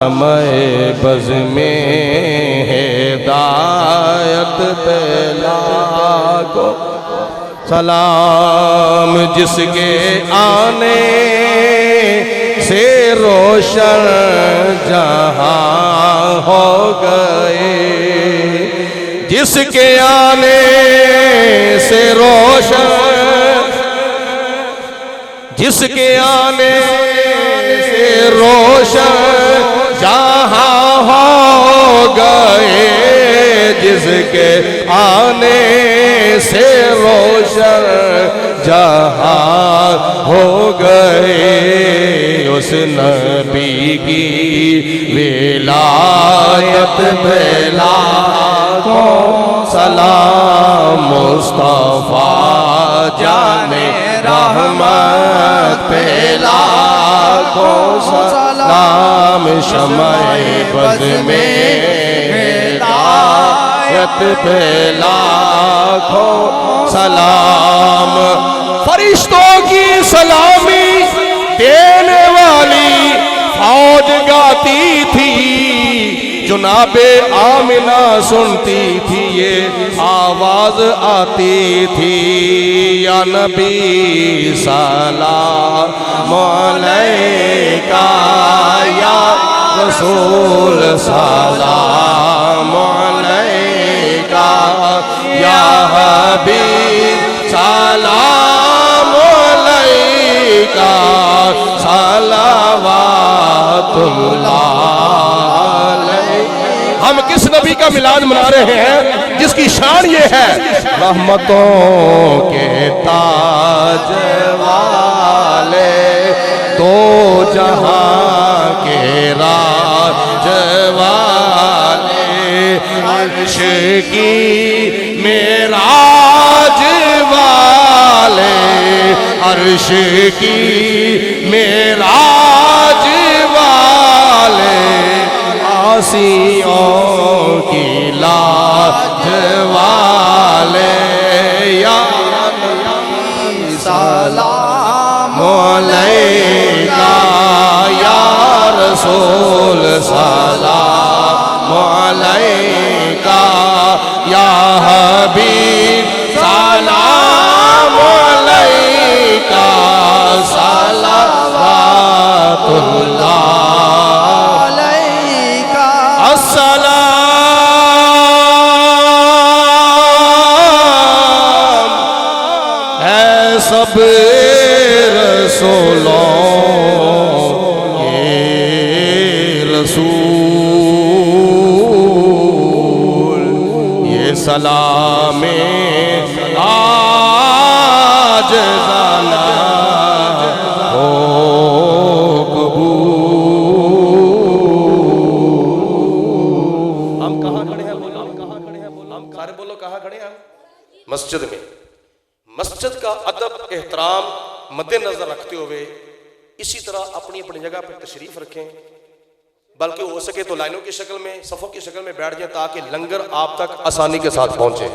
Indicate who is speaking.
Speaker 1: میں بز میں ہدایت پہ لاکھوں سلام، جس کے آنے سے روشن جہاں ہو گئے، جس کے آنے سے روشن، جس کے آنے سے روشن جہاں ہو گئے، جس کے آنے سے روشن جہاں ہو گئے، اس نبی کی ولایت پہ لاکھوں سلام، مصطفیٰ جانے رحمت پہ لاکھوں سلام، شمع بز میں ہدایت پہ لاکھوں سلام، فرشتوں کی سلامی دینے والی فوج گاتی تھی، جناب آمنہ سنتی تھی، یہ آواز آتی تھی، یا نبی سلام علیکہ، یا رسول سلام علیکہ، یا حبیب سلام علیکہ، صلوات اللہ علیہ۔ ہم کس نبی کا میلاد منا رہے ہیں جس کی شان یہ ہے، رحمتوں کے تاج والے، دو جہاں کے راج والے، عرش کی معراج والے، عرش کی معراج والے، آسیوں کی لاج والے، یا نبی سلام علیکہ، یا رسول سلام علیکہ، یا حبیب سلام علیکہ، صلوات اللہ علیکہ، السلام ہے سب رسولوں کے رسول، یہ سلام آج زانا ہو قبول۔ ہم کہاں کھڑے ہیں بولو، ہم کہاں کھڑے ہیں بولو، ہم سارے بولو کہاں کھڑے ہیں؟ مسجد میں۔ مسجد کا ادب احترام مد نظر رکھتے ہوئے اسی طرح اپنی اپنی جگہ پر تشریف رکھیں، بلکہ ہو سکے تو لائنوں کی شکل میں، صفوں کی شکل میں بیٹھ جائیں تاکہ لنگر آپ تک آسانی کے ساتھ پہنچے۔